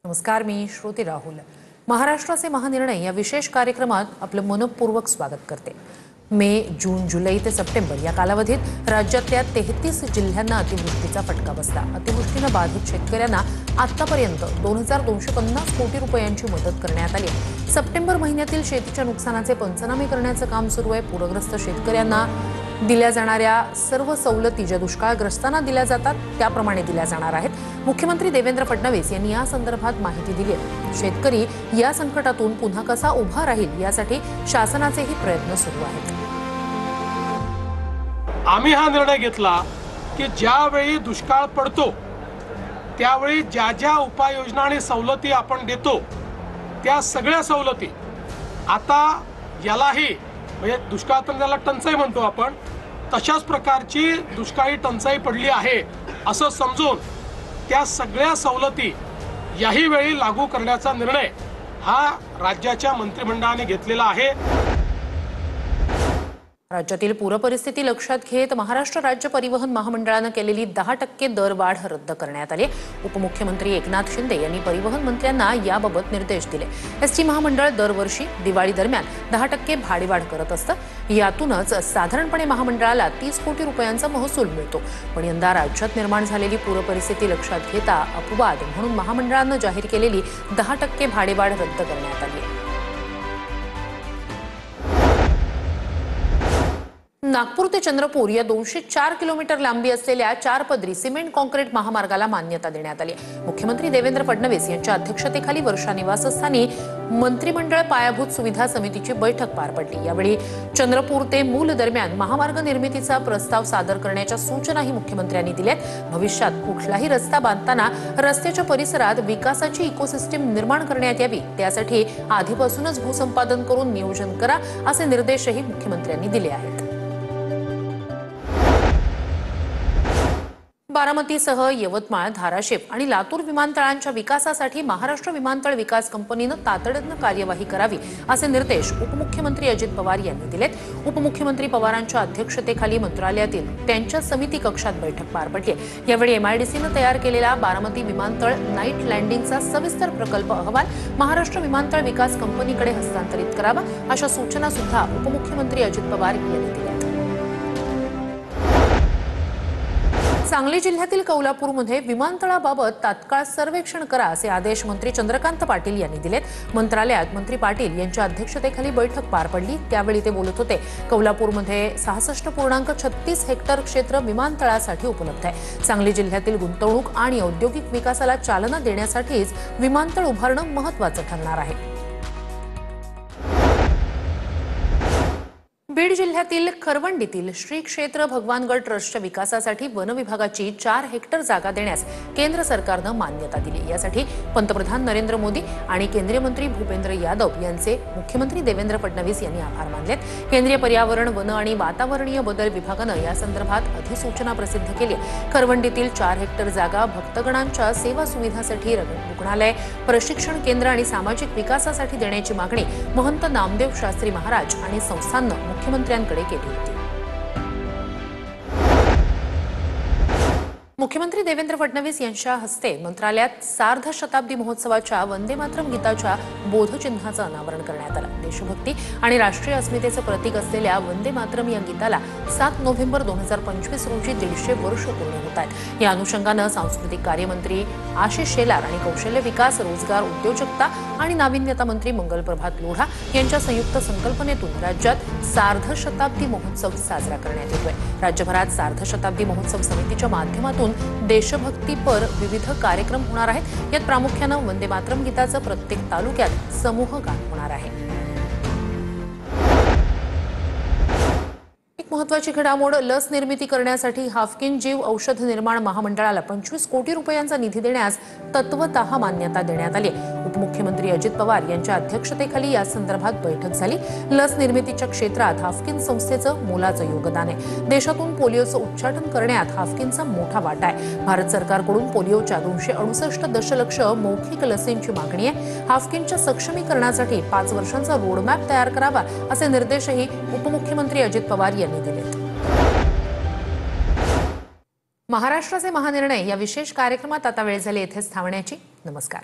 नमस्कार, मी श्रुती राहुल। महाराष्ट्राचे महानिर्णय या विशेष कार्यक्रमात आपलं मनपूर्वक स्वागत करते। मे, जून, जुलै ते सप्टेंबर या कालावधीत राज्यातल्या 33 जिल्ह्यांना अतिवृष्टीचा फटका बसला। अतिवृष्टीने बाधित शेतकऱ्यांना आतापर्यंत 2250 कोटी रुपयांची मदत करण्यात आली। सप्टेंबर महिन्यातील शेतीच्या नुकसानाचे पंचनामे करण्याचं काम सुरू आहे। पूरग्रस्त शेतकऱ्यांना दिल्या जाणाऱ्या सर्व सवलती ज्या दुष्काळग्रस्तांना दिल्या जातात त्याप्रमाणे दिल्या जाणार आहेत। मुख्यमंत्री देवेंद्र फडणवीस यांनी या संदर्भात माहिती दिली आहे। शेतकरी या संकटातून पुन्हा कसा उभा राहील यासाठी शासनाचेही प्रयत्न सुरू आहेत। आम्ही हा निर्णय घेतला की ज्यावेळी दुष्काळ पडतो त्यावेळी ज्या ज्या उपाययोजना आणि सवलती आपण देतो त्या सगळ्या सवलती आता यालाही म्हणजे दुष्काळ तर त्याला टंचाई म्हणतो आपण, तशाच प्रकारची दुष्काळी टंचाई पडली आहे असं समजून त्या सगळ्या सवलती याही वेळी लागू करण्याचा निर्णय हा राज्याच्या मंत्रिमंडळाने घेतलेला आहे। राज्यातील पूरपरिस्थिती लक्षात घेत महाराष्ट्र राज्य परिवहन महामंडळाने केलेली 10% दरवाढ रद्द करण्यात आली। उपमुख्यमंत्री एकनाथ शिंदे यांनी परिवहन मंत्र्यांना याबाबत निर्देश दिले। एसटी महामंडळ दरवर्षी दिवाळी दरम्यान 10% भाडेवाढ करत असतं। यातूनच साधारणपणे महामंडळाला 30 कोटी रुपयांचा महसूल मिळतो। पण यंदा राज्यात निर्माण झालेली पूरपरिस्थिती लक्षात घेता अपवाद म्हणून महामंडळाने जाहीर केलेली 10% भाडेवाढ रद्द करण्यात आली। नागपूर ते चंद्रपूर या 204 किलोमीटर लांबी असलेल्या 4 पदरी सिमेंट कॉन्क्रीट महामार्गाला मान्यता देण्यात आली। मुख्यमंत्री देवेंद्र फडणवीस यांच्या अध्यक्षतेखाली वर्षा निवासस्थानी मंत्रिमंडळ पायाभूत सुविधा समितीची बैठक पार पडली। यावेळी चंद्रपूर ते मूल दरम्यान महामार्ग निर्मितीचा प्रस्ताव सादर करण्याच्या सूचनाही मुख्यमंत्र्यांनी दिल्यात। भविष्यात कुठलाही रस्ता बांधताना रस्त्याच्या परिसरात विकासाची इकोसिस्टीम निर्माण करण्यात यावी, त्यासाठी आधीपासूनच भूसंपादन करून नियोजन करा असे निर्देशही मुख्यमंत्र्यांनी दिले आहेत। बारामतीसह यवतमाळ, धाराशिव आणि लातूर विमानतळांच्या विकासासाठी महाराष्ट्र विमानतळ विकास कंपनीने तातडीने कार्यवाही करावी असे निर्देश उपमुख्यमंत्री अजित पवार यांनी दिलेत। उपमुख्यमंत्री पवारांच्या अध्यक्षतेखाली मंत्रालयातील त्यांच्या समिती कक्षात बैठक पार पडली। यावेळी एमआयडीसीने तयार केलेला बारामती विमानतळ नाईट लँडिंगचा सविस्तर प्रकल्प अहवाल महाराष्ट्र विमानतळ विकास कंपनीकडे हस्तांतरित करावा अशा सूचना सुद्धा उपमुख्यमंत्री अजित पवार यांनी दिल्या। सांगली जिल्ह्यातील कौलापूरमध्ये विमानतळाबाबत तात्काळ सर्वेक्षण करा असे आदेश मंत्री चंद्रकांत पाटील यांनी दिलेत। मंत्रालयात मंत्री पाटील यांच्या अध्यक्षतेखाली बैठक पार पडली, त्यावेळी ते बोलत होते। कौलापूरमध्ये 66.36 हेक्टर क्षेत्र विमानतळासाठी उपलब्ध आहे। सांगली जिल्ह्यातील गुंतवणूक आणि औद्योगिक विकासाला चालना देण्यासाठीच विमानतळ उभारणं महत्त्वाचं ठरणार आहे। बीड जिल्ह्यातील खरवंडीतील श्री क्षेत्र भगवानगड ट्रस्टच्या विकासासाठी वन विभागाची 4 हेक्टर जागा देण्यास केंद्र सरकारने मान्यता दिली। यासाठी पंतप्रधान नरेंद्र मोदी आणि केंद्रीय मंत्री भूपेंद्र यादव यांचे मुख्यमंत्री देवेंद्र फडणवीस यांनी आभार मानलेत। केंद्रीय पर्यावरण, वन आणि वातावरणीय बदल विभागाने या संदर्भात अधिसूचना प्रसिद्ध केली। खरवंडीतील 4 हेक्टर जागा भक्तगणांच्या सेवा सुविधासाठी, रुग्णालय, प्रशिक्षण केंद्र आणि सामाजिक विकासासाठी देण्याची मागणी महंत नामदेव शास्त्री महाराज आणि संस्थांना मुख्यमंत्र्यांकडे केली होती। मुख्यमंत्री देवेंद्र फडणवीस यांच्या हस्ते मंत्रालयात सार्ध शताब्दी महोत्सवाच्या वंदे मातरम गीताच्या बोधचिन्हाचं अनावरण करण्यात आलं। देशभक्ती आणि राष्ट्रीय अस्मितेचं प्रतीक असलेल्या वंदे मातरम या गीताला 7 नोव्हेंबर 2025 रोजी 150 वर्ष पूर्ण होत आहेत। या अनुषंगानं सांस्कृतिक कार्यमंत्री आशिष शेलार आणि कौशल्य विकास, रोजगार, उद्योजकता आणि नाविन्यता मंत्री मंगलप्रभात लोढा यांच्या संयुक्त संकल्पनेतून राज्यात सार्ध शताब्दी महोत्सव साजरा करण्यात येतोय। राज्यभरात सार्ध शताब्दी महोत्सव समितीच्या माध्यमातून देशभक्तीपर विविध कार्यक्रम होणार आहेत। यात प्रामुख्याने वंदे मातरम गीताचं प्रत्येक तालुक्यात समूह गान होणार आहे। महत्वाची घडामोड, लस निर्मिती करण्यासाठी हाफकिन जीव औषध निर्माण महामंडळाला 25 कोटी रुपयांचा निधी देण्यास तत्वतः मान्यता देण्यात आली। उपमुख्यमंत्री अजित पवार यांच्या अध्यक्षतेखाली या संदर्भात बैठक झाली। लस निर्मितीच्या क्षेत्रात हाफकिन संस्थेचं मोलाचं योगदान आहे। देशातून पोलिओचं उच्चाटन करण्यात हाफकिनचा मोठा वाटा आहे। भारत सरकारकडून पोलिओच्या 268 दशलक्ष मौखिक लसींची मागणी आहे। हाफकिनच्या सक्षमीकरणासाठी 5 वर्षांचा रोडमॅप तयार करावा असे निर्देशही उपमुख्यमंत्री अजित पवार यांनी दिलेत। महाराष्ट्राचे महानिर्णय या विशेष कार्यक्रमात आता वेळ झाली इथेच थांबण्याची। नमस्कार।